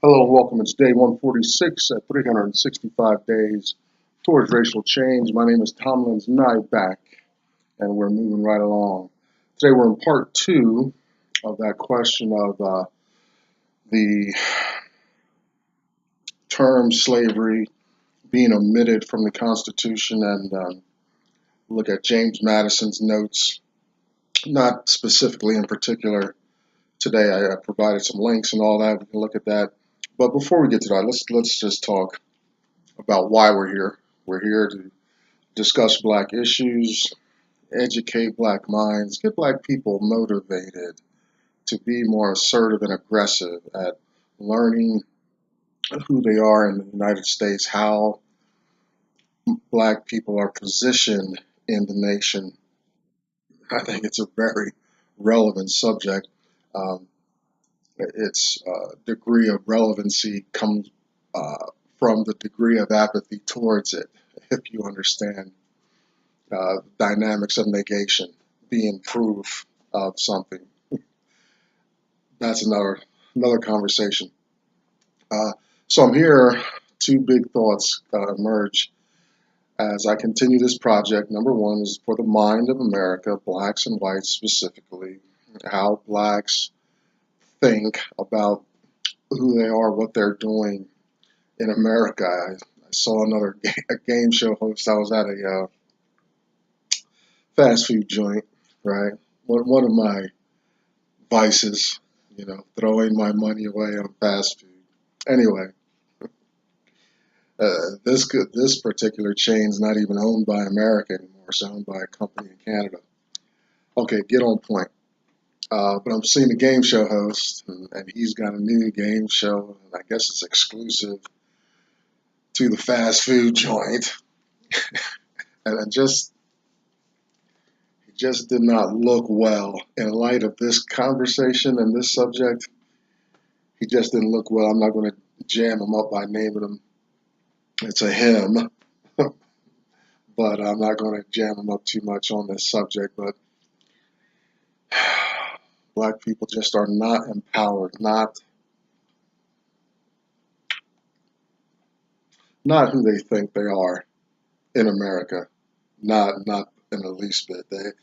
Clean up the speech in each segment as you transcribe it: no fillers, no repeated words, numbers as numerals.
Hello and welcome. It's day 146 at 365 days towards racial change. My name is Tomlin's Back, and we're moving right along. Today we're in part two of that question of the term slavery being omitted from the Constitution, and look at James Madison's notes, not specifically in particular. Today I provided some links and all that. We can look at that. But before we get to that, let's just talk about why we're here. We're here to discuss black issues, educate black minds, get black people motivated to be more assertive and aggressive at learning who they are in the United States, how black people are positioned in the nation. I think it's a very relevant subject. Um, its degree of relevancy comes from the degree of apathy towards it, if you understand dynamics of negation being proof of something. That's another conversation. So I'm here. Two big thoughts emerge as I continue this project. Number one is for the mind of America, blacks and whites specifically, how blacks think about who they are, what they're doing in America. I saw a game show host. I was at a fast food joint, right? One of my vices, throwing my money away on fast food. Anyway, this particular chain is not even owned by America anymore. It's owned by a company in Canada. Okay, get on point. But I'm seeing the game show host, and he's got a new game show, and I guess it's exclusive to the fast food joint. And he just did not look well in light of this conversation and this subject. He just didn't look well. I'm not going to jam him up by naming him. It's a him, but I'm not going to jam him up too much on this subject. But black people just are not empowered, not who they think they are in America, not in the least bit. The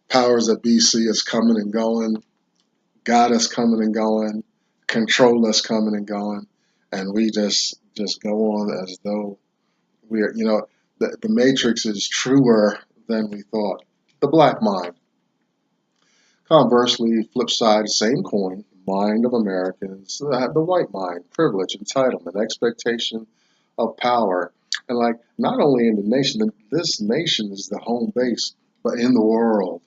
powers that be see us coming and going, got us coming and going, control us coming and going, and we just go on as though we are, the matrix is truer than we thought. The black mind. Conversely, flip side, same coin, mind of Americans, the white mind, privilege, entitlement, expectation of power. And not only in the nation, this nation is the home base, but in the world.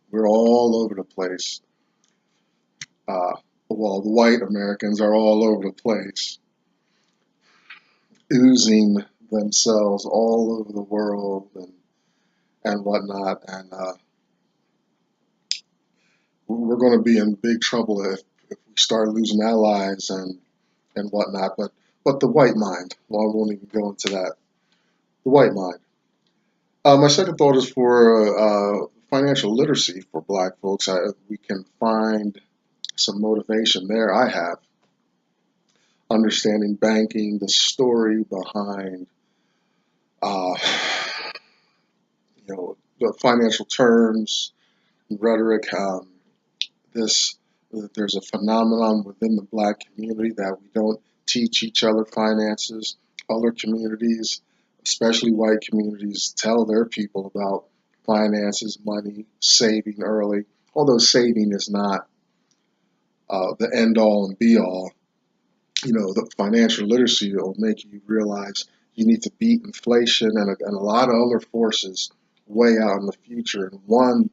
We're all over the place. Well, the white Americans are all over the place, oozing themselves all over the world and whatnot. And we're going to be in big trouble if we start losing allies and whatnot. But the white mind, well, I won't even go into that. The white mind. My second thought is for financial literacy for black folks. We can find some motivation there. I have understanding banking, the story behind the financial terms, rhetoric. There's a phenomenon within the black community that we don't teach each other finances. Other communities, especially white communities, tell their people about finances, money, saving early. Although saving is not the end all and be all, the financial literacy will make you realize you need to beat inflation and a lot of other forces way out in the future. And one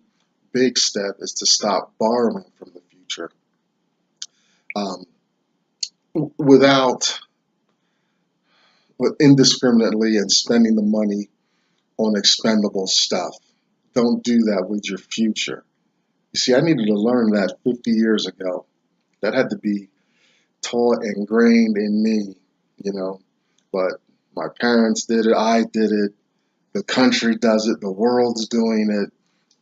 big step is to stop borrowing from the future indiscriminately and spending the money on expendable stuff. Don't do that with your future. You see, I needed to learn that 50 years ago. That had to be taught, ingrained in me, but my parents did it, I did it, the country does it, the world's doing it,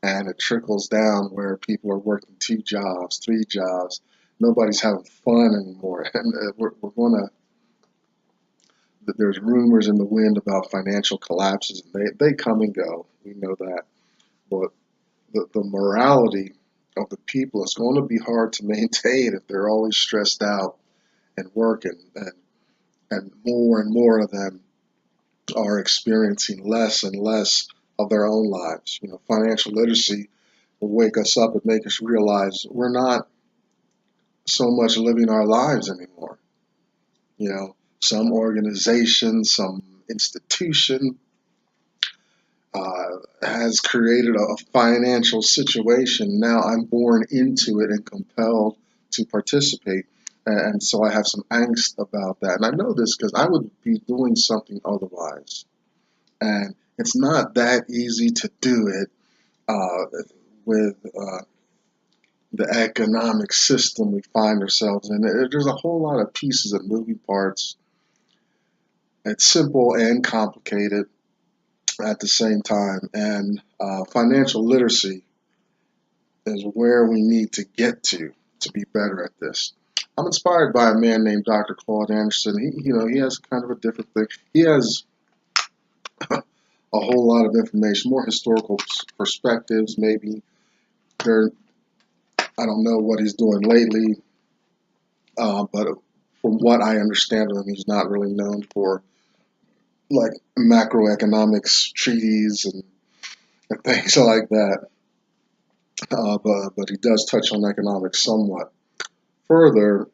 and it trickles down where people are working 2 jobs, 3 jobs, Nobody's having fun anymore, and we're going to. There's rumors in the wind about financial collapses, and they come and go. We know that, but the morality of the people is going to be hard to maintain if they're always stressed out and working, and more of them are experiencing less and less of their own lives. Financial literacy will wake us up and make us realize we're not so much living our lives anymore. Some organization, some institution has created a financial situation. Now I'm born into it and compelled to participate. And so I have some angst about that. And I know this because I would be doing something otherwise. And it's not that easy to do it with the economic system we find ourselves in. There's a whole lot of pieces and moving parts. It's simple and complicated at the same time. And financial literacy is where we need to get to be better at this. I'm inspired by a man named Dr. Claude Anderson. He has kind of a different thing. He has a whole lot of information, more historical perspectives. Maybe I don't know what he's doing lately, but from what I understand of him, he's not really known for like macroeconomics treaties and things like that. But he does touch on economics somewhat. Further,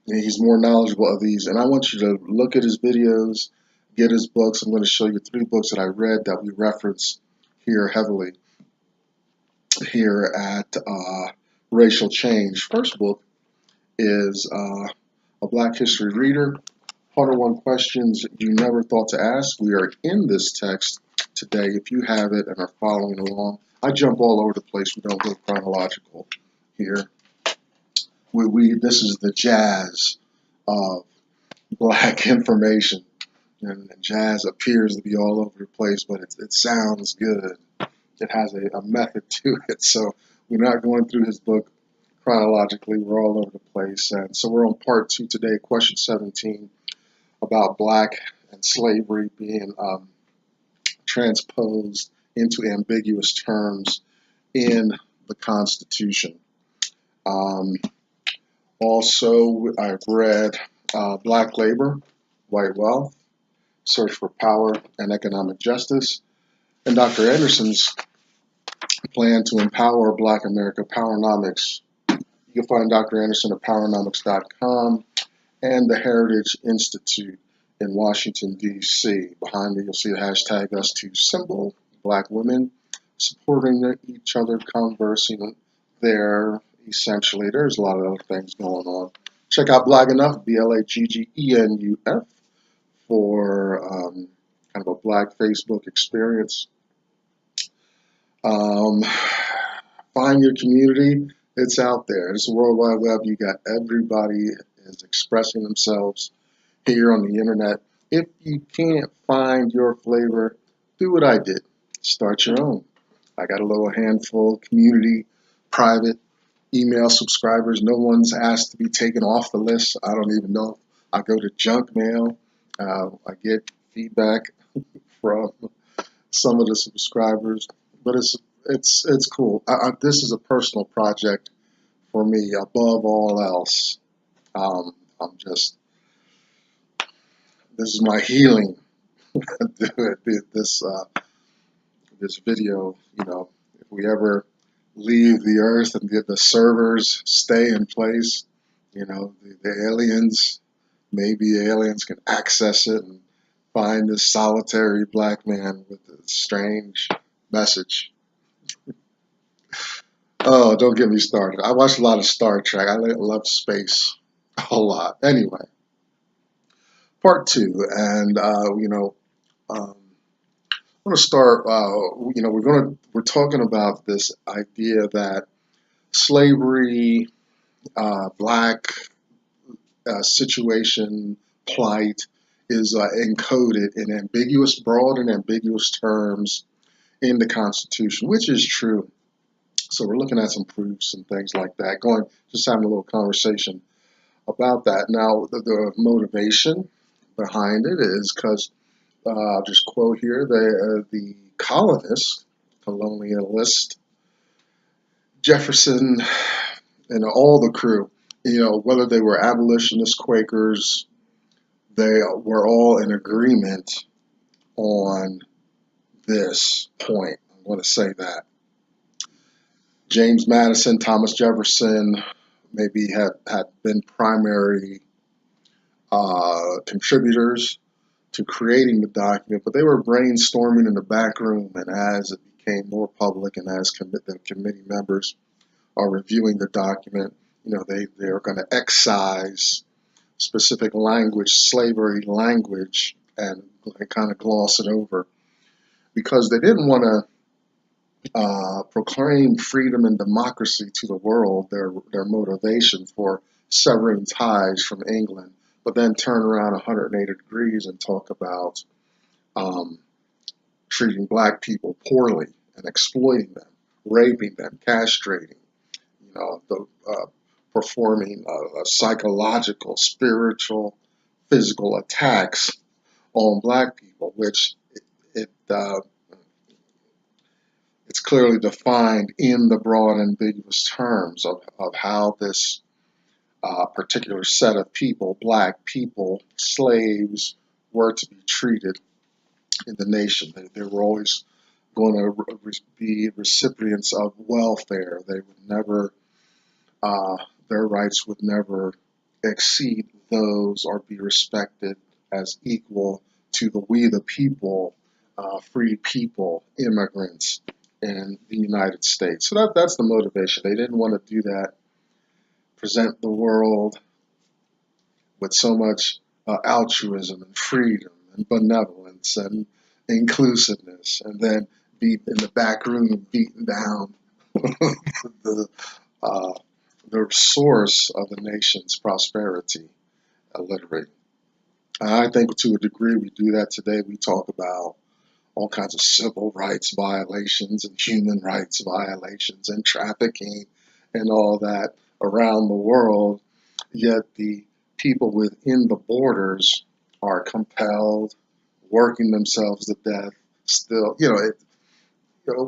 he's more knowledgeable of these, and I want you to look at his videos, get his books. I'm going to show you 3 books that I read that we reference here heavily here at Racial Change. First book is A Black History Reader, 101 Questions You Never Thought to Ask. We are in this text today. If you have it and are following along, I jump all over the place. We don't go chronological here. This is the jazz of black information, and jazz appears to be all over the place, but it sounds good. It has a method to it. So we're not going through his book chronologically. We're all over the place. And so we're on part 2 today, question 17, about black and slavery being transposed into ambiguous terms in the Constitution. Also, I've read Black Labor, White Wealth, Search for Power and Economic Justice, and Dr. Anderson's plan to empower Black America, Powernomics. You can find Dr. Anderson at powernomics.com and the Heritage Institute in Washington, D.C. Behind me, you'll see the hashtag #US2 symbol, Black women supporting each other, conversing there. Essentially, there's a lot of other things going on. Check out Blog Enough, BLAGGENUF, for kind of a Black Facebook experience. Find your community. It's out there. It's the World Wide Web. You got everybody is expressing themselves here on the internet. If you can't find your flavor, do what I did. Start your own. I got a little handful community, private email subscribers. No one's asked to be taken off the list. I don't even know. I go to junk mail. I get feedback from some of the subscribers, but it's cool. This is a personal project for me above all else. This is my healing. This video, if we ever leave the earth and the servers stay in place, the aliens, maybe aliens can access it and find this solitary black man with a strange message. Oh, don't get me started. I watched a lot of Star Trek. I love space a lot. Anyway, part 2, and I'm going to start. We're talking about this idea that slavery, black situation, plight is encoded in broad and ambiguous terms in the Constitution, which is true. So we're looking at some proofs and things like that, just having a little conversation about that. Now, the motivation behind it is because, I'll just quote here, the colonists, colonialist, Jefferson, and all the crew, whether they were abolitionists, Quakers, they were all in agreement on this point. I'm going to say that. James Madison, Thomas Jefferson maybe had been primary contributors to creating the document, but they were brainstorming in the back room, and as it became more public and as the committee members are reviewing the document, they're going to excise specific language, slavery language, and kind of gloss it over because they didn't want to proclaim freedom and democracy to the world, their motivation for severing ties from England, but then turn around 180 degrees and talk about treating black people poorly and exploiting them, raping them, castrating, performing psychological, spiritual, physical attacks on black people, which it's clearly defined in the broad ambiguous terms of how this particular set of people, black people, slaves, were to be treated in the nation. They were always going to be recipients of welfare. They would never, their rights would never exceed those or be respected as equal to we the people, free people, immigrants in the United States. So that's the motivation. They didn't want to do that, present the world with so much altruism and freedom and benevolence and inclusiveness, and then be in the back room beating down the uh, the source of the nation's prosperity, illiterate. I think to a degree we do that today. We talk about all kinds of civil rights violations and human rights violations and trafficking and all that around the world, yet the people within the borders are compelled, working themselves to death. Still,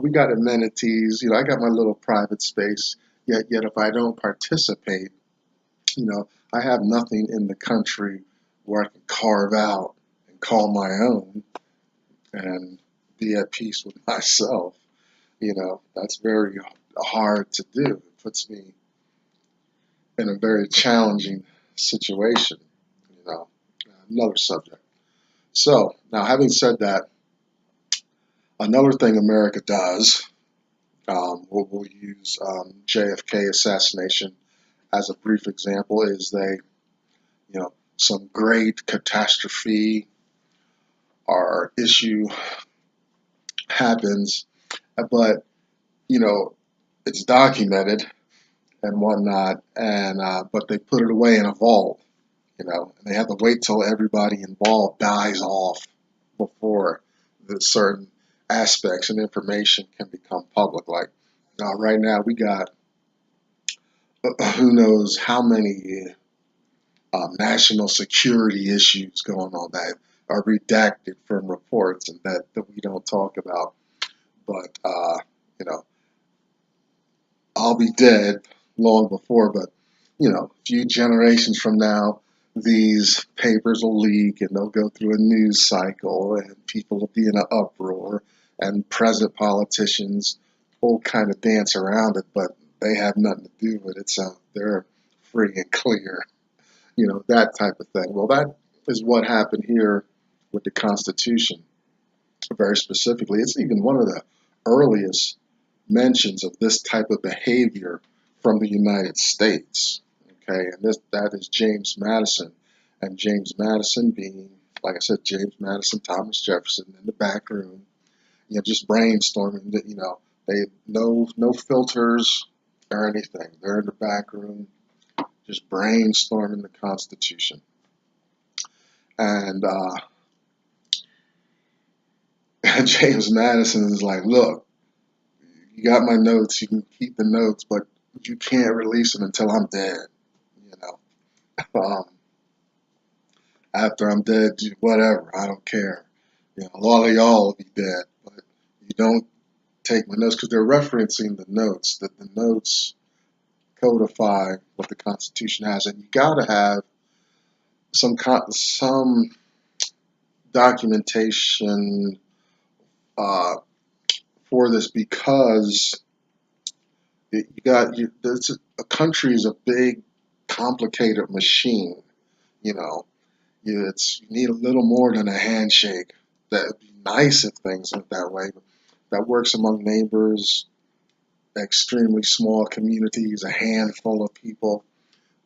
we got amenities. I got my little private space. Yet if I don't participate, I have nothing in the country where I can carve out and call my own and be at peace with myself. That's very hard to do. It puts me in a very challenging situation. Another subject. So now, having said that, another thing America does, we'll use JFK assassination as a brief example, is some great catastrophe or issue happens, but it's documented and whatnot, and but they put it away in a vault, and they have to wait till everybody involved dies off before the certain aspects and information can become public. Like now, right now, we got who knows how many national security issues going on that are redacted from reports and that we don't talk about. But I'll be dead long before, but a few generations from now, these papers will leak and they'll go through a news cycle and people will be in an uproar and present politicians will kind of dance around it, but they have nothing to do with it, so they're free and clear, that type of thing. Well, that is what happened here with the Constitution, very specifically. It's even one of the earliest mentions of this type of behavior from the United States. Okay, and that is James Madison, and James Madison being, like I said, James Madison, Thomas Jefferson in the back room, just brainstorming. They no filters or anything. They're in the back room, just brainstorming the Constitution, and James Madison is like, look, you got my notes, you can keep the notes, but you can't release them until I'm dead. You know, after I'm dead, whatever, I don't care. You know, a lot of y'all will be dead, but you don't take my notes because they're referencing the notes. That the notes codify what the Constitution has, and you got to have some documentation uh, for this because a country is a big, complicated machine. You know, you need a little more than a handshake. That would be nice if things went that way, but that works among neighbors, extremely small communities, a handful of people.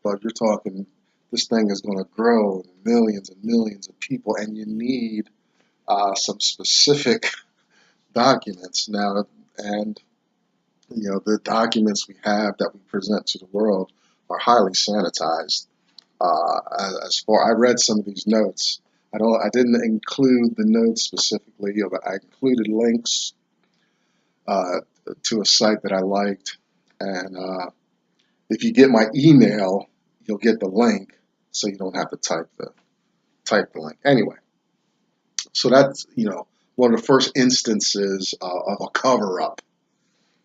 But you're talking, this thing is going to grow millions and millions of people, and you need some specific documents now. And you know, the documents we have that we present to the world are highly sanitized. As far I read some of these notes, I didn't include the notes specifically, but I included links uh, to a site that I liked, and if you get my email, you'll get the link, so you don't have to type the link. Anyway, so that's, you know, one of the first instances of a cover up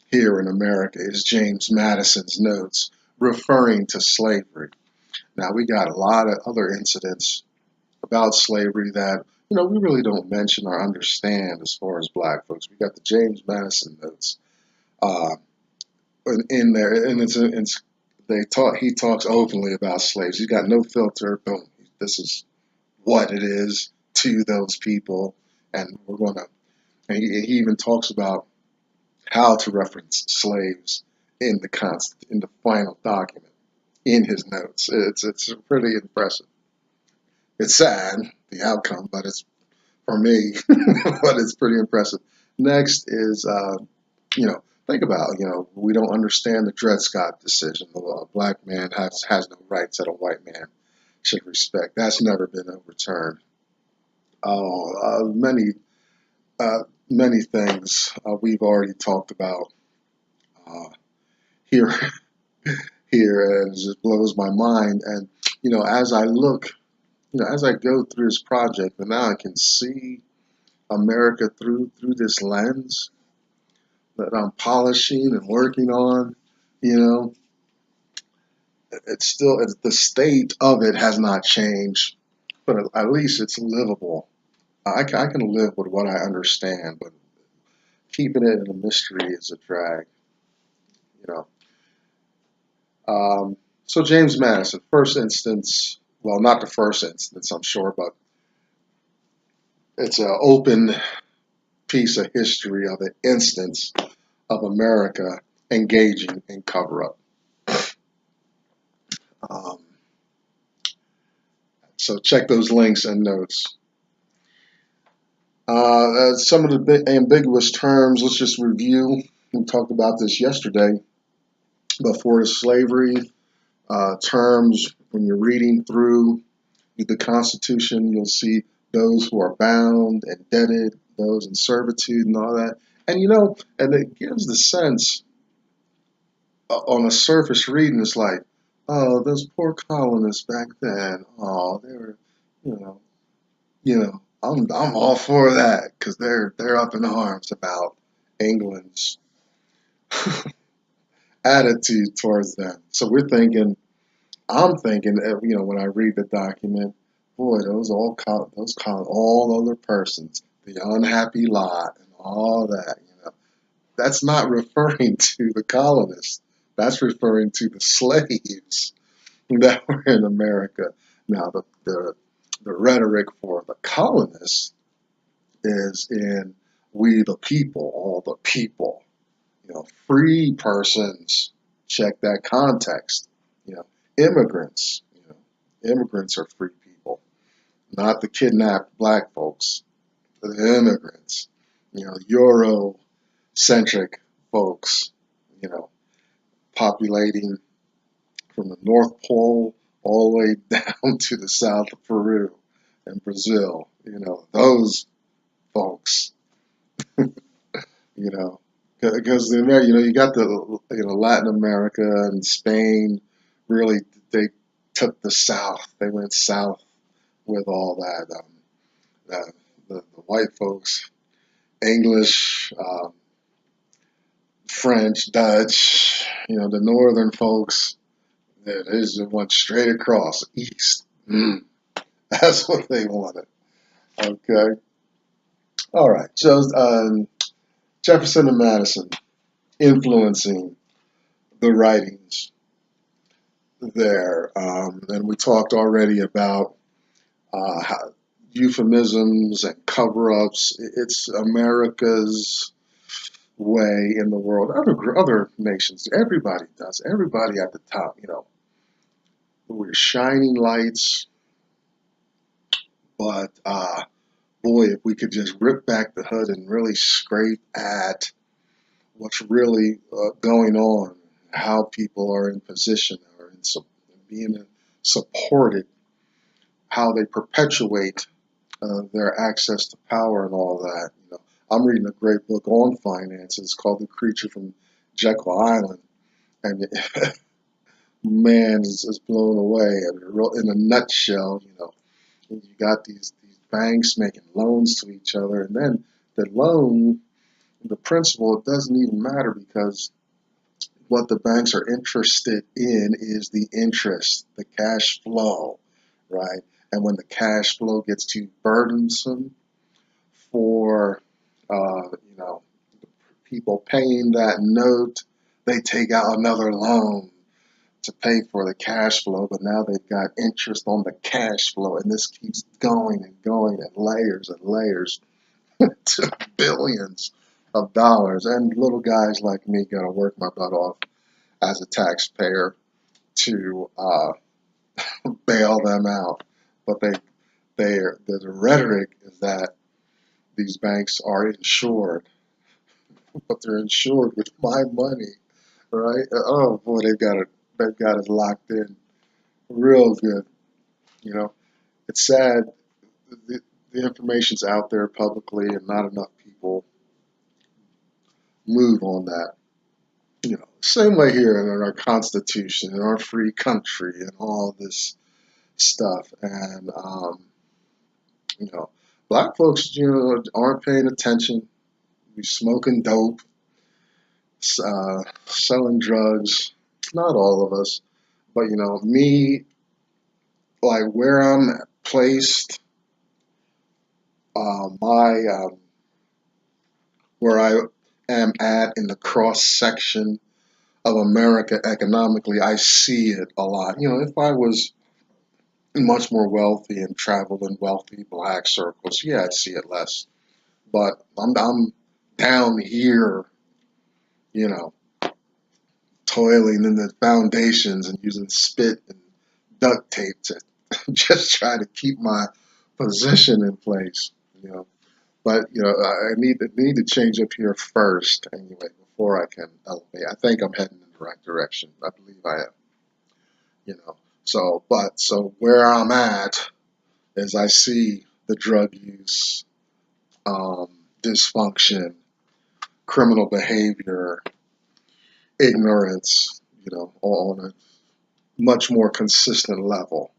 here in America is James Madison's notes referring to slavery. Now, we got a lot of other incidents about slavery that, you know, we really don't mention or understand as far as black folks. We got the James Madison notes uh, in there, and he talks openly about slaves. He's got no filter. Boom, this is what it is to those people, and we're going to. And he even talks about how to reference slaves in the final document in his notes. It's pretty impressive. It's sad, the outcome, but it's for me, but it's pretty impressive. Next is, you know, think about, you know, we don't understand the Dred Scott decision. A black man has no rights that a white man should respect. That's never been overturned. Many many things we've already talked about uh, here here, and it just blows my mind. And you know, as I look, you know, as I go through this project, and now I can see America through this lens that I'm polishing and working on. You know, the state of it has not changed, but at least it's livable. I can live with what I understand, but keeping it in a mystery is a drag. You know. So James Madison, first instance, well, not the first instance, I'm sure, but it's an open piece of history of an instance of America engaging in cover-up. Um, so check those links and notes. Some of the big ambiguous terms, let's just review. We talked about this yesterday. Before slavery, terms, when you're reading through the Constitution, you'll see those who are bound, indebted, those in servitude, and all that. And you know, and it gives the sense on a surface reading, it's like, oh, those poor colonists back then. Oh, they were, you know, I'm all for that because they're up in arms about England's attitude towards them. So I'm thinking, you know, when I read the document, boy, all other persons, the unhappy lot, and all that, you know, that's not referring to the colonists. That's referring to the slaves that were in America. Now, the rhetoric for the colonists is in we the people, all the people, you know, free persons. Check that context. You know, immigrants. You know, immigrants are free people, not the kidnapped black folks. The immigrants. You know, Euro-centric folks. You know, populating from the North Pole all the way down to the south of Peru and Brazil. You know, those folks. You know. because you got the Latin America and Spain really they took the South. They went south with all that. The white folks, English, French, Dutch, the northern folks, they just went straight across east. That's what they wanted. Okay. All right. So Jefferson and Madison influencing the writings there. And we talked already about how euphemisms and cover-ups. It's America's way in the world. Other nations, everybody does. Everybody at the top, we're shining lights. But boy, if we could just rip back the hood and really scrape at what's really going on, how people are in position or being supported, how they perpetuate their access to power and all that. I'm reading a great book on finances called The Creature from Jekyll Island, and man is blown away. In a nutshell, you got these banks making loans to each other, and then the loan, the principal, it doesn't even matter because what the banks are interested in is the interest, the cash flow, right? And when the cash flow gets too burdensome for, people paying that note, they take out another loan to pay for the cash flow, but now they've got interest on the cash flow, and this keeps going and going and layers to billions of dollars. And little guys like me got to work my butt off as a taxpayer to bail them out. But the rhetoric is that these banks are insured, but they're insured with my money, right? Oh boy, they've got it locked in real good. You know, it's sad. The information's out there publicly, and not enough people move on that. Same way here in our Constitution, in our free country, and all this stuff. And you know, black folks, aren't paying attention. We smoking dope, selling drugs. Not all of us, but me, like where I'm placed, my where I am at in the cross section of America economically, I see it a lot. If I was much more wealthy and traveled in wealthy black circles, yeah, I'd see it less. But I'm down here, you know, toiling in the foundations and using spit and duct tape to just try to keep my position in place. But I need to change up here first anyway before I can elevate. I think I'm heading in the right direction. I believe I am. So where I'm at is I see the drug use, dysfunction, criminal behavior, ignorance, all on a much more consistent level.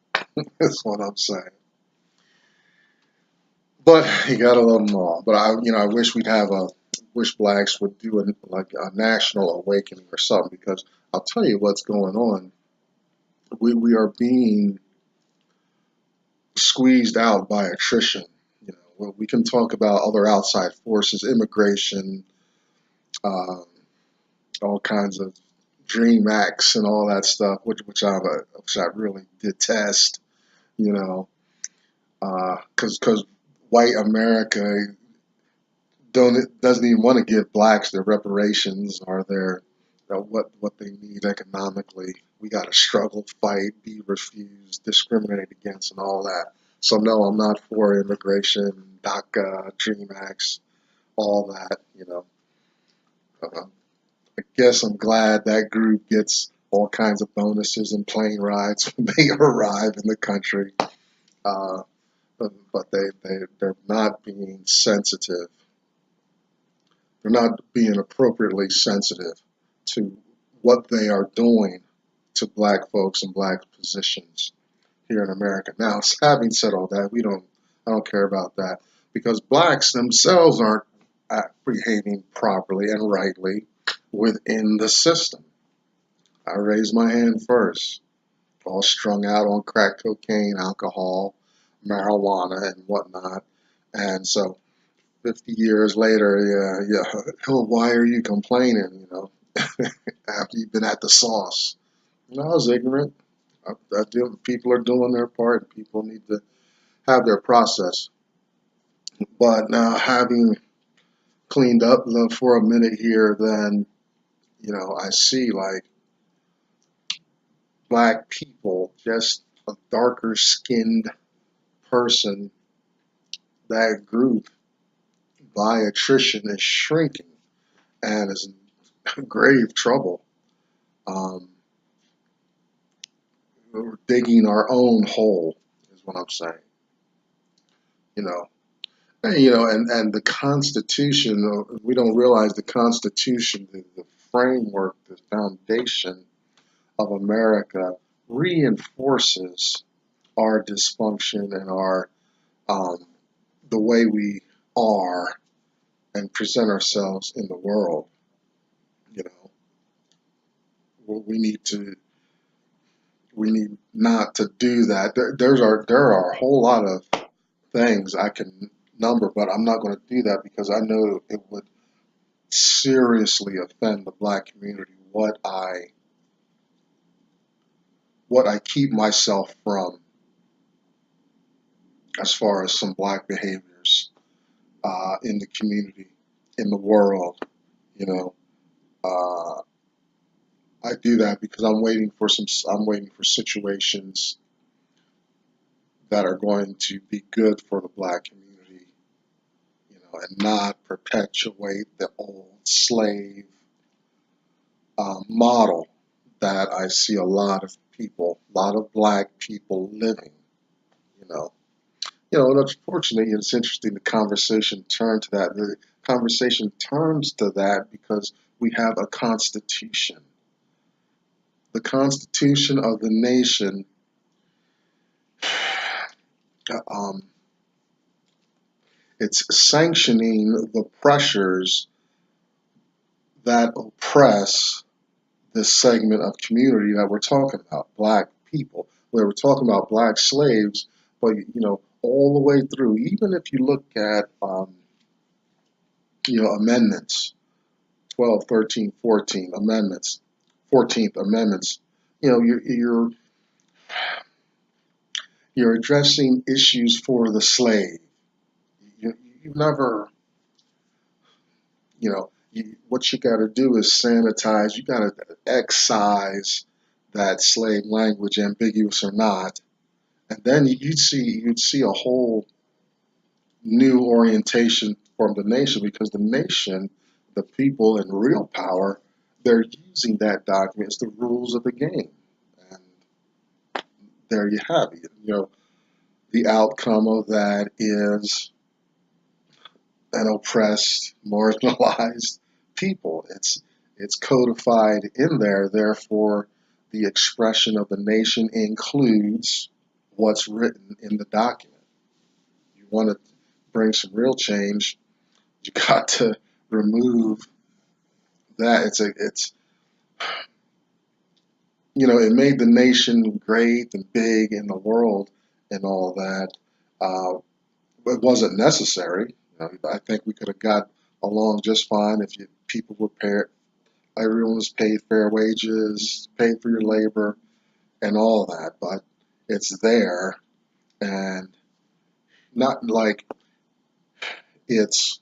That's what I'm saying. But you gotta love them all. But I wish blacks would do a national awakening or something, because I'll tell you what's going on. We are being squeezed out by attrition. We can talk about other outside forces, immigration, uh, all kinds of dream acts and all that stuff, which I really detest. You know, because white America doesn't even want to give blacks their reparations or their what they need economically. We got to struggle, fight, be refused, discriminate against, and all that. So no, I'm not for immigration, DACA, Dream Acts, all that. Uh, I guess I'm glad that group gets all kinds of bonuses and plane rides when they arrive in the country. Uh, but they're not being sensitive They're not being appropriately sensitive to what they are doing to black folks and black positions here in America. Now, having said all that, I don't care about that because blacks themselves aren't behaving properly and rightly within the system. I raise my hand first, all strung out on crack cocaine, alcohol, marijuana, and whatnot. And so 50 years later, why are you complaining, after you've been at the sauce? I was ignorant. People are doing their part. People need to have their process. But now having cleaned up for a minute here, then, I see like black people, just a darker skinned person, that group by attrition is shrinking and is in grave trouble. Um, we're digging our own hole, is what I'm saying. You know, and the Constitution. We don't realize the Constitution, the framework, the foundation of America reinforces our dysfunction and our the way we are and present ourselves in the world. You know, we need to we need not to do that. There are a whole lot of things I can number, but I'm not going to do that because I know it would seriously offend the black community what I keep myself from as far as some black behaviors in the community, in the world. You know, uh, I do that because I'm waiting for situations that are going to be good for the black community, and not perpetuate the old slave model that I see a lot of black people living. You know, and unfortunately, it's interesting. The conversation turned to that. The conversation turns to that because we have a constitution. The constitution of the nation. Um, it's sanctioning the pressures that oppress this segment of community that we're talking about, black people. Where we're talking about black slaves, but all the way through. Even if you look at amendments, 12, 13, 14 amendments, 14th amendments. You're addressing issues for the slave. You never, what you got to do is sanitize. You got to excise that slave language, ambiguous or not, and then you'd see a whole new orientation from the nation because the nation, the people in real power, they're using that document as the rules of the game, and there you have it. The outcome of that is an oppressed, marginalized people. It's codified in there. Therefore, the expression of the nation includes what's written in the document. You want to bring some real change, you got to remove that. It made the nation great and big in the world and all that. It wasn't necessary. I think we could have got along just fine if people were paid, everyone was paid fair wages, paid for your labor, and all that. But it's there, and not like it's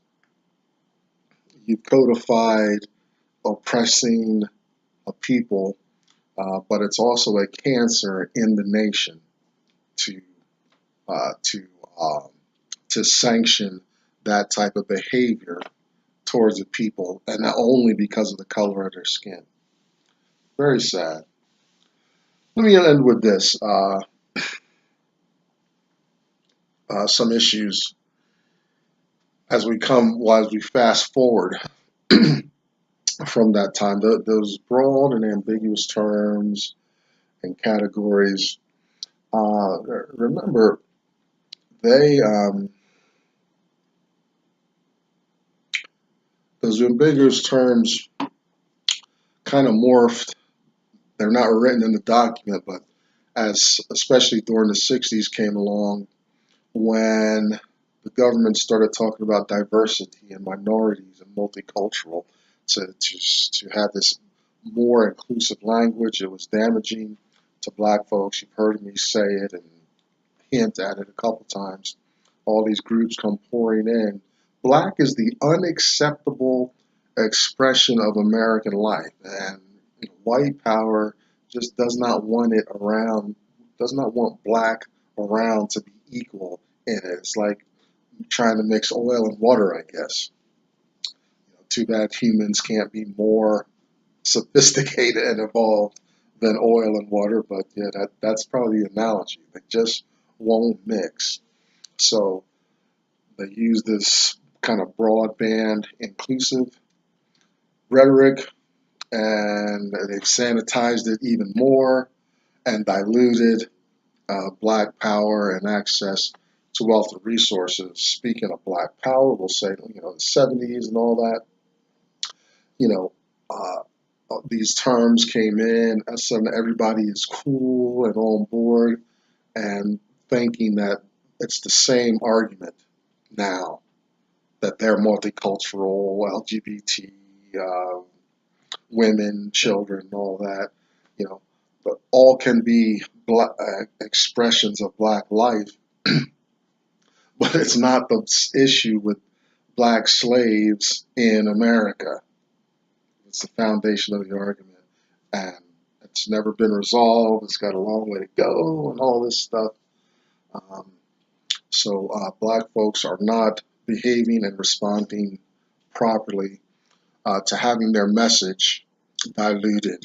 you've codified oppressing a people, but it's also a cancer in the nation to uh, to um, to sanction that type of behavior towards the people, and not only because of the color of their skin. Very sad. Let me end with this. Some issues as we fast forward. from that time. Those broad and ambiguous terms and categories, remember, they those ambiguous terms kind of morphed. They're not written in the document, but as especially during the 60s came along, when the government started talking about diversity and minorities and multicultural, to have this more inclusive language, it was damaging to black folks. You've heard me say it and hint at it a couple times. All these groups come pouring in. Black is the unacceptable expression of American life, and white power just does not want it around, does not want black around to be equal in it. It's like trying to mix oil and water, I guess. Too bad humans can't be more sophisticated and evolved than oil and water, but yeah, that's probably the analogy. They just won't mix. So they use this kind of broadband, inclusive rhetoric, and they've sanitized it even more and diluted black power and access to wealth and resources. Speaking of black power, we'll say, the 70s and all that, you know, these terms came in, and suddenly everybody is cool and on board and thinking that it's the same argument now, that they're multicultural, LGBT, women, children, and all that, but all can be black, expressions of black life. But it's not the issue with black slaves in America. It's the foundation of the argument, and it's never been resolved. It's got a long way to go, and all this stuff. Um, so black folks are not behaving and responding properly to having their message diluted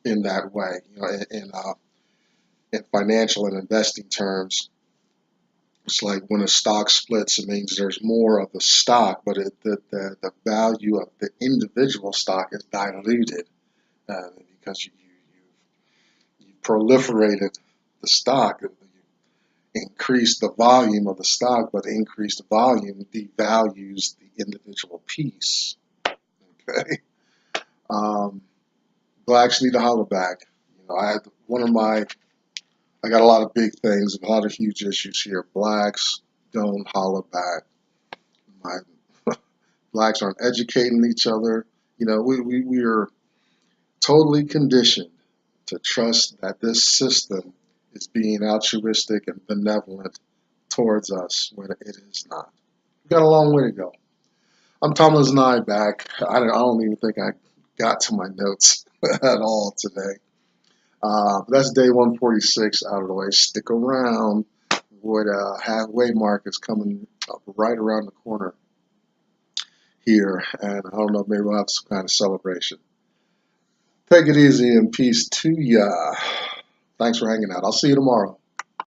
in that way. In financial and investing terms, it's like when a stock splits, it means there's more of the stock, but the value of the individual stock is diluted because you proliferated the stock. You increased the volume of the stock, but increased volume devalues the individual piece. Okay, blacks need to holler back. I had I got a lot of big things, a lot of huge issues here. Blacks don't holler back. My blacks aren't educating each other. We are totally conditioned to trust that this system is being altruistic and benevolent towards us when it is not. We've got a long way to go. I'm Thomas and I back. I don't even think I got to my notes at all today. But that's day 146 out of the way. Stick around. What halfway mark is coming up right around the corner here, and I don't know, maybe we'll have some kind of celebration. Take it easy and peace to ya. Thanks for hanging out. I'll see you tomorrow.